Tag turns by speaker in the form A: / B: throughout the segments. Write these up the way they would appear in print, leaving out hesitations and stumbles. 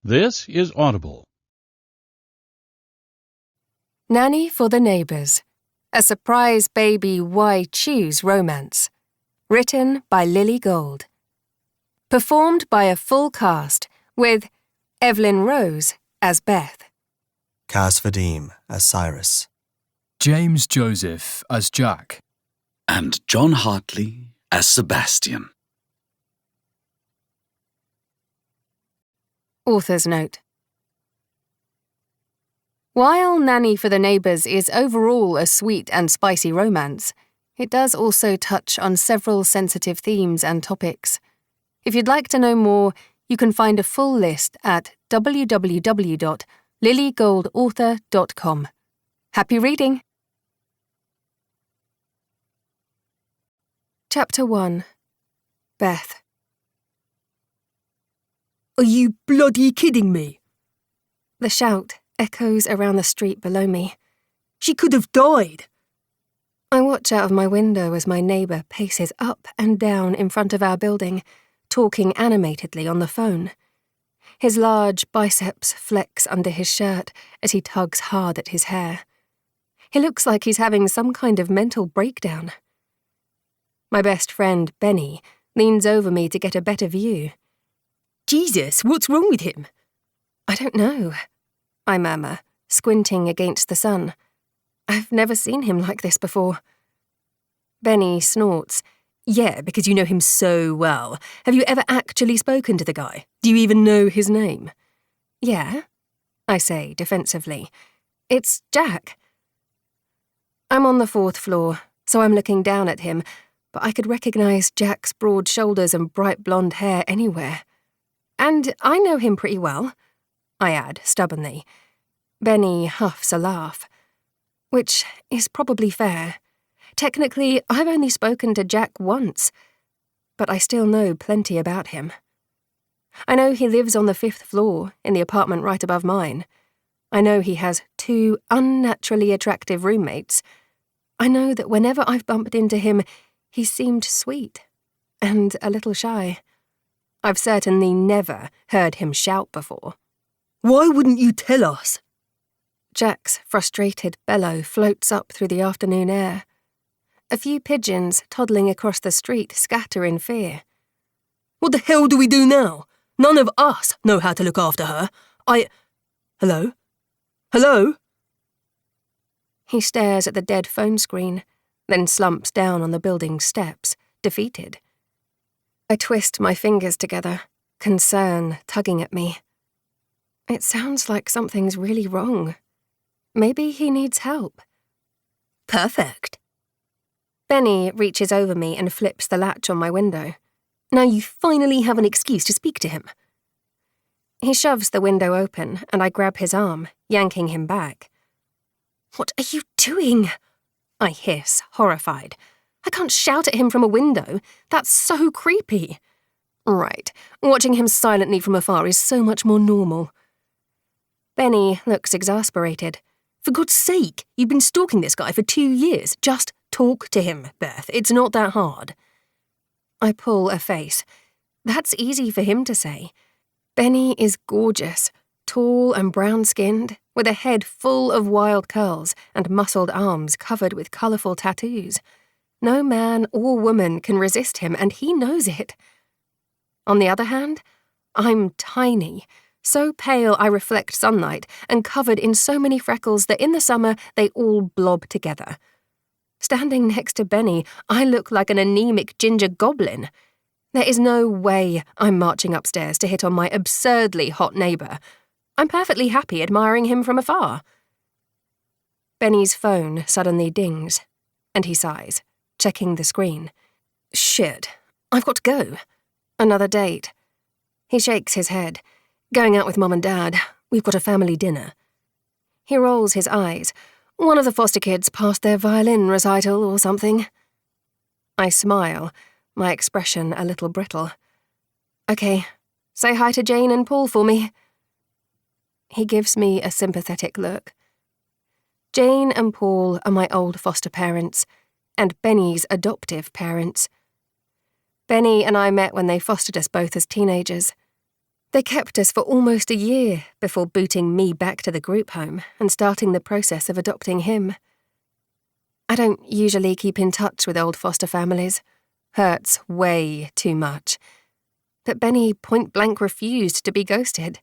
A: This is Audible.
B: Nanny for the Neighbours, a surprise baby why choose romance. Written by Lily Gold. Performed by a full cast with Evelyn Rose as Beth,
C: Kaz Vadim as Cyrus,
D: James Joseph as Jack,
E: and John Hartley as Sebastian.
B: Author's note. While Nanny for the Neighbours is overall a sweet and spicy romance, it does also touch on several sensitive themes and topics. If you'd like to know more, you can find a full list at www.lilygoldauthor.com. Happy reading! Chapter 1. Beth.
F: Are you bloody kidding me?
B: The shout echoes around the street below me.
F: She could have died.
B: I watch out of my window as my neighbour paces up and down in front of our building, talking animatedly on the phone. His large biceps flex under his shirt as he tugs hard at his hair. He looks like he's having some kind of mental breakdown. My best friend, Benny, leans over me to get a better view.
F: Jesus, what's wrong with him?
B: I don't know, I murmur, squinting against the sun. I've never seen him like this before. Benny snorts.
F: Yeah, because you know him so well. Have you ever actually spoken to the guy? Do you even know his name?
B: Yeah, I say defensively. It's Jack. I'm on the 4th floor, so I'm looking down at him, but I could recognise Jack's broad shoulders and bright blonde hair anywhere. And I know him pretty well, I add stubbornly. Benny huffs a laugh. Which is probably fair. Technically, I've only spoken to Jack once, but I still know plenty about him. I know he lives on the 5th floor, in the apartment right above mine. I know he has 2 unnaturally attractive roommates. I know that whenever I've bumped into him, he seemed sweet and a little shy. I've certainly never heard him shout before.
F: Why wouldn't you tell us?
B: Jack's frustrated bellow floats up through the afternoon air. A few pigeons toddling across the street scatter in fear.
F: What the hell do we do now? None of us know how to look after her. Hello? Hello?
B: He stares at the dead phone screen, then slumps down on the building's steps, defeated. I twist my fingers together, concern tugging at me. It sounds like something's really wrong. Maybe he needs help.
F: Perfect.
B: Benny reaches over me and flips the latch on my window.
F: Now you finally have an excuse to speak to him.
B: He shoves the window open and I grab his arm, yanking him back.
F: What are you doing?
B: I hiss, horrified. I can't shout at him from a window. That's so creepy.
F: Right, watching him silently from afar is so much more normal.
B: Benny looks exasperated.
F: For God's sake, you've been stalking this guy for 2 years. Just talk to him, Beth. It's not that hard.
B: I pull a face. That's easy for him to say. Benny is gorgeous, tall and brown-skinned, with a head full of wild curls and muscled arms covered with colourful tattoos. No man or woman can resist him, and he knows it. On the other hand, I'm tiny, so pale I reflect sunlight, and covered in so many freckles that in the summer they all blob together. Standing next to Benny, I look like an anemic ginger goblin. There is no way I'm marching upstairs to hit on my absurdly hot neighbour. I'm perfectly happy admiring him from afar. Benny's phone suddenly dings, and he sighs, checking the screen.
F: Shit, I've got to go.
B: Another date. He shakes his head.
F: Going out with Mum and Dad. We've got a family dinner.
B: He rolls his eyes.
F: One of the foster kids passed their violin recital or something.
B: I smile, my expression a little brittle. Okay, say hi to Jane and Paul for me. He gives me a sympathetic look. Jane and Paul are my old foster parents, and Benny's adoptive parents. Benny and I met when they fostered us both as teenagers. They kept us for almost a year before booting me back to the group home and starting the process of adopting him. I don't usually keep in touch with old foster families. Hurts way too much. But Benny point-blank refused to be ghosted.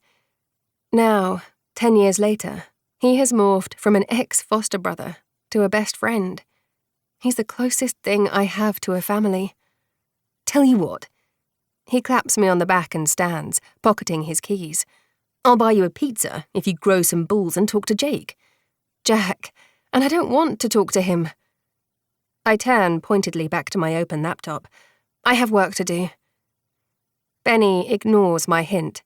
B: Now, 10 years later, he has morphed from an ex-foster brother to a best friend. He's the closest thing I have to a family. Tell you what. He claps me on the back and stands, pocketing his keys. I'll buy you a pizza if you grow some balls and talk to Jake. Jack, and I don't want to talk to him. I turn pointedly back to my open laptop. I have work to do. Benny ignores my hint.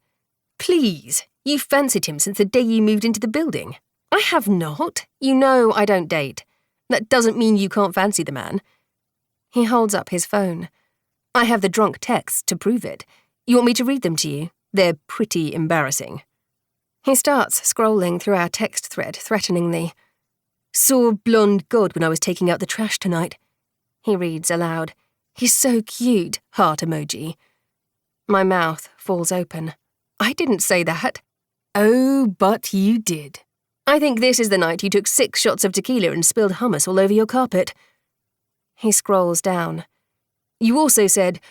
B: Please, you've fancied him since the day you moved into the building. I have not. You know I don't date. That doesn't mean you can't fancy the man. He holds up his phone. I have the drunk texts to prove it. You want me to read them to you? They're pretty embarrassing. He starts scrolling through our text thread threateningly. Saw blonde god when I was taking out the trash tonight. He reads aloud. He's so cute, heart emoji. My mouth falls open. I didn't say that. Oh, but you did. I think this is the night you took 6 shots of tequila and spilled hummus all over your carpet. He scrolls down. You also said,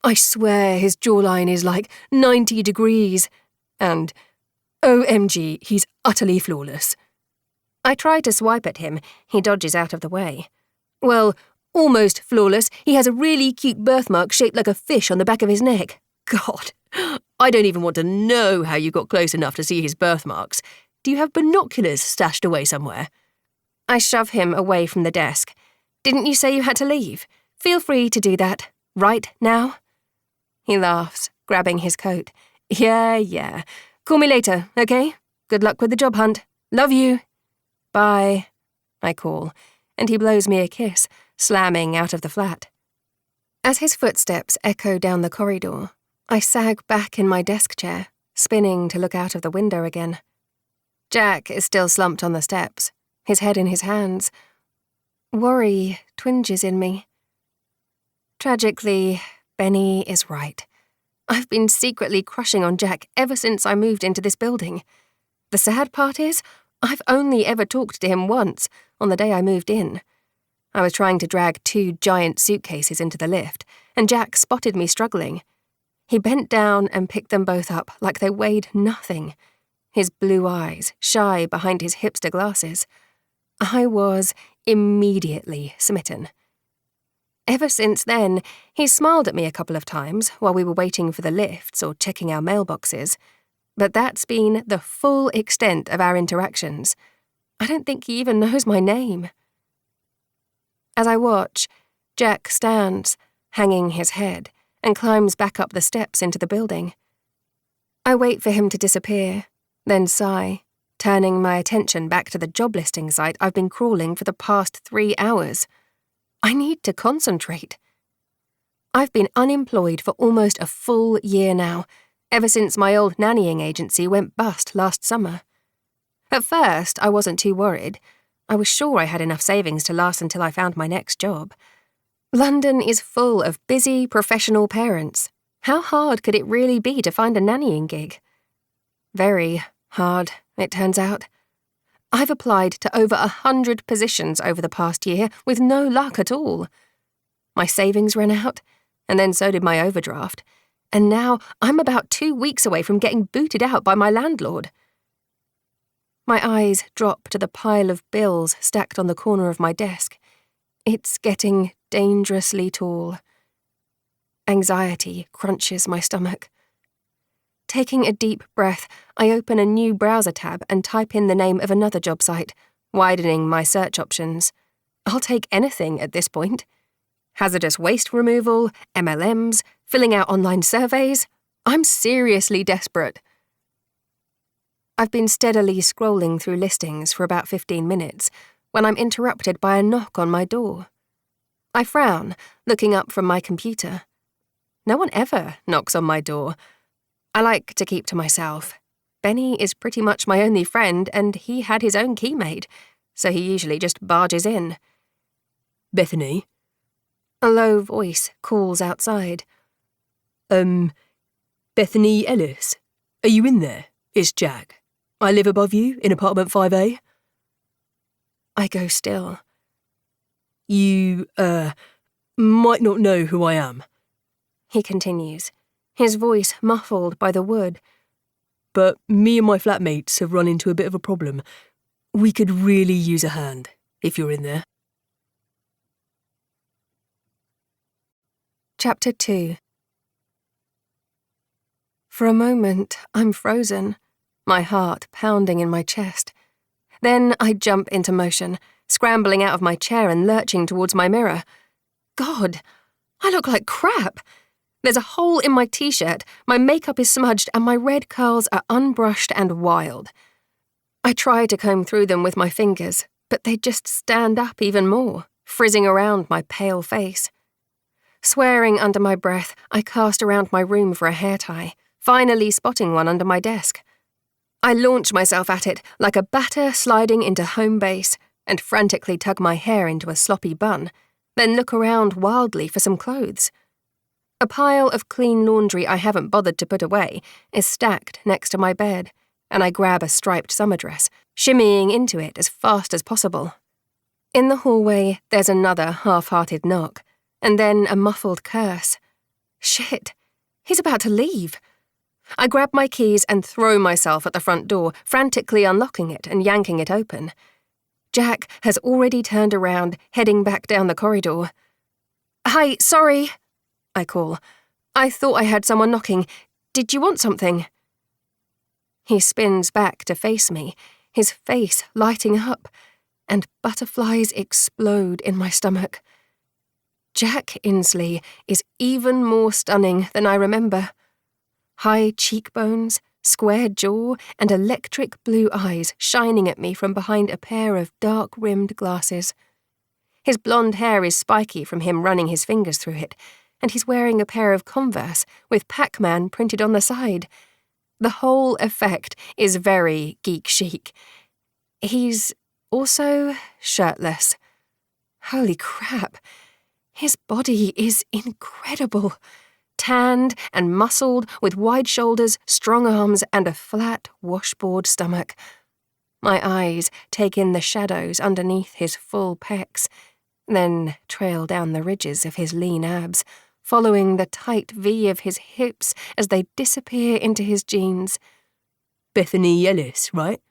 B: I swear his jawline is like 90 degrees. And, OMG, he's utterly flawless. I try to swipe at him. He dodges out of the way. Well, almost flawless. He has a really cute birthmark shaped like a fish on the back of his neck. God, I don't even want to know how you got close enough to see his birthmarks. Do you have binoculars stashed away somewhere? I shove him away from the desk. Didn't you say you had to leave? Feel free to do that. Right now? He laughs, grabbing his coat. Yeah. Call me later, okay? Good luck with the job hunt. Love you. Bye, I call, and he blows me a kiss, slamming out of the flat. As his footsteps echo down the corridor, I sag back in my desk chair, spinning to look out of the window again. Jack is still slumped on the steps, his head in his hands. Worry twinges in me. Tragically, Benny is right. I've been secretly crushing on Jack ever since I moved into this building. The sad part is, I've only ever talked to him once, on the day I moved in. I was trying to drag 2 giant suitcases into the lift, and Jack spotted me struggling. He bent down and picked them both up like they weighed nothing, his blue eyes shy behind his hipster glasses. I was immediately smitten. Ever since then, he's smiled at me a couple of times while we were waiting for the lifts or checking our mailboxes, but that's been the full extent of our interactions. I don't think he even knows my name. As I watch, Jack stands, hanging his head, and climbs back up the steps into the building. I wait for him to disappear, then sigh, turning my attention back to the job listing site I've been crawling for the past 3 hours. I need to concentrate. I've been unemployed for almost a full year now, ever since my old nannying agency went bust last summer. At first, I wasn't too worried. I was sure I had enough savings to last until I found my next job. London is full of busy, professional parents. How hard could it really be to find a nannying gig? Very hard, it turns out. I've applied to over 100 positions over the past year with no luck at all. My savings ran out, and then so did my overdraft, and now I'm about 2 weeks away from getting booted out by my landlord. My eyes drop to the pile of bills stacked on the corner of my desk. It's getting dangerously tall. Anxiety crunches my stomach. Taking a deep breath, I open a new browser tab and type in the name of another job site, widening my search options. I'll take anything at this point. Hazardous waste removal, MLMs, filling out online surveys. I'm seriously desperate. I've been steadily scrolling through listings for about 15 minutes when I'm interrupted by a knock on my door. I frown, looking up from my computer. No one ever knocks on my door. I like to keep to myself. Benny is pretty much my only friend, and he had his own key made, so he usually just barges in.
F: Bethany?
B: A low voice calls outside.
F: Bethany Ellis? Are you in there? It's Jack. I live above you in apartment 5A.
B: I go still.
F: You, might not know who I am,
B: He continues, his voice muffled by the wood.
F: but me and my flatmates have run into a bit of a problem. We could really use a hand, if you're in there.
B: Chapter 2. For a moment, I'm frozen, my heart pounding in my chest. Then I jump into motion, scrambling out of my chair and lurching towards my mirror. God, I look like crap. There's a hole in my t-shirt, my makeup is smudged, and my red curls are unbrushed and wild. I try to comb through them with my fingers, but they just stand up even more, frizzing around my pale face. Swearing under my breath, I cast around my room for a hair tie, finally spotting one under my desk. I launch myself at it like a batter sliding into home base and frantically tug my hair into a sloppy bun, then look around wildly for some clothes. A pile of clean laundry I haven't bothered to put away is stacked next to my bed, and I grab a striped summer dress, shimmying into it as fast as possible. In the hallway, there's another half-hearted knock, and then a muffled curse. Shit, he's about to leave. I grab my keys and throw myself at the front door, frantically unlocking it and yanking it open. Jack has already turned around, heading back down the corridor. "Hi, sorry," I call. "I thought I heard someone knocking. Did you want something?" He spins back to face me, his face lighting up, and butterflies explode in my stomach. Jack Inslee is even more stunning than I remember. High cheekbones, square jaw, and electric blue eyes shining at me from behind a pair of dark-rimmed glasses. His blonde hair is spiky from him running his fingers through it, and he's wearing a pair of Converse with Pac-Man printed on the side. The whole effect is very geek chic. He's also shirtless. Holy crap. His body is incredible. Tanned and muscled, with wide shoulders, strong arms, and a flat washboard stomach. My eyes take in the shadows underneath his full pecs, then trail down the ridges of his lean abs, following the tight V of his hips as they disappear into his jeans.
F: Bethany Ellis, right?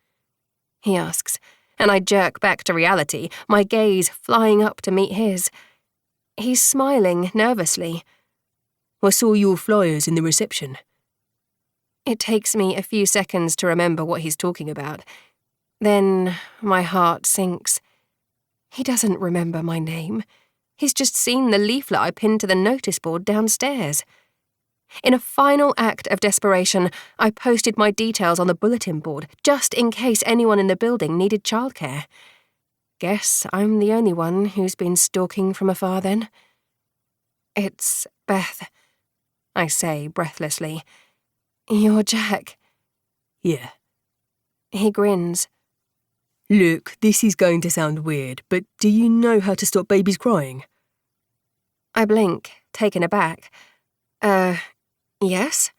B: He asks, and I jerk back to reality, my gaze flying up to meet his. He's smiling nervously.
F: I saw your flyers in the reception.
B: It takes me a few seconds to remember what he's talking about. Then my heart sinks. He doesn't remember my name. He's just seen the leaflet I pinned to the notice board downstairs. In a final act of desperation, I posted my details on the bulletin board, just in case anyone in the building needed childcare. Guess I'm the only one who's been stalking from afar then. "It's Beth," I say breathlessly. "You're Jack."
F: Yeah.
B: He grins.
F: Look, this is going to sound weird, but do you know how to stop babies crying?
B: I blink, taken aback. Yes?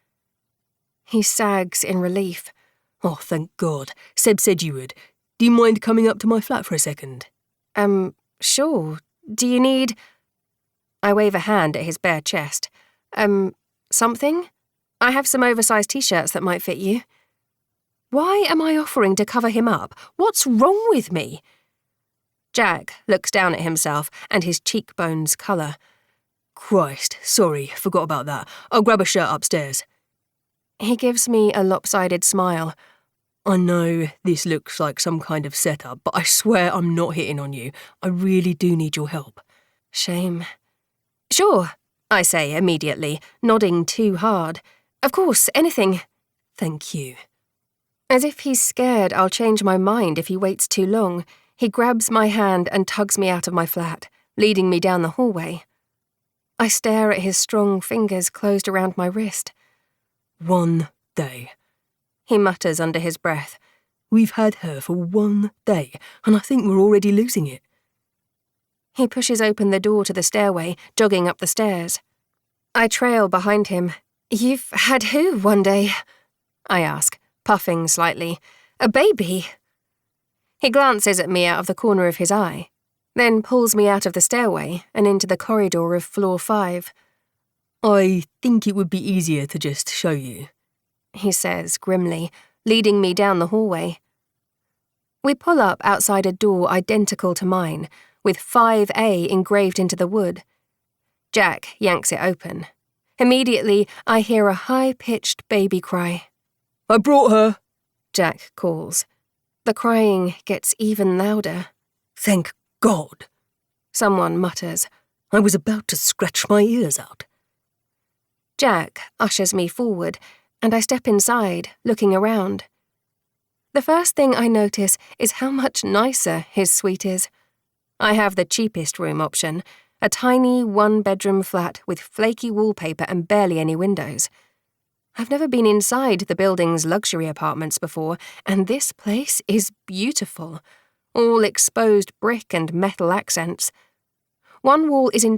B: He sags in relief.
F: Oh, thank God. Seb said you would. Do you mind coming up to my flat for a second?
B: Sure. Do you need... I wave a hand at his bare chest. Something? I have some oversized t-shirts that might fit you. Why am I offering to cover him up? What's wrong with me? Jack looks down at himself and his cheekbones colour.
F: Christ, sorry, forgot about that. I'll grab a shirt upstairs.
B: He gives me a lopsided smile.
F: I know this looks like some kind of setup, but I swear I'm not hitting on you. I really do need your help.
B: Shame. Sure, I say immediately, nodding too hard. Of course, anything.
F: Thank you.
B: As if he's scared I'll change my mind if he waits too long, he grabs my hand and tugs me out of my flat, leading me down the hallway. I stare at his strong fingers closed around my wrist.
F: 1 day.
B: He mutters under his breath.
F: We've had her for 1 day, and I think we're already losing it.
B: He pushes open the door to the stairway, jogging up the stairs. I trail behind him. You've had who 1 day? I ask, puffing slightly. A baby? He glances at me out of the corner of his eye, then pulls me out of the stairway and into the corridor of floor 5.
F: I think it would be easier to just show you,
B: he says grimly, leading me down the hallway. We pull up outside a door identical to mine, with 5A engraved into the wood. Jack yanks it open. Immediately, I hear a high-pitched baby cry.
F: I brought her,
B: Jack calls. The crying gets even louder.
F: Thank God,
B: someone mutters.
F: I was about to scratch my ears out.
B: Jack ushers me forward, and I step inside, looking around. The first thing I notice is how much nicer his suite is. I have the cheapest room option, a tiny one-bedroom flat with flaky wallpaper and barely any windows. I've never been inside the building's luxury apartments before, and this place is beautiful, all exposed brick and metal accents. One wall is entirely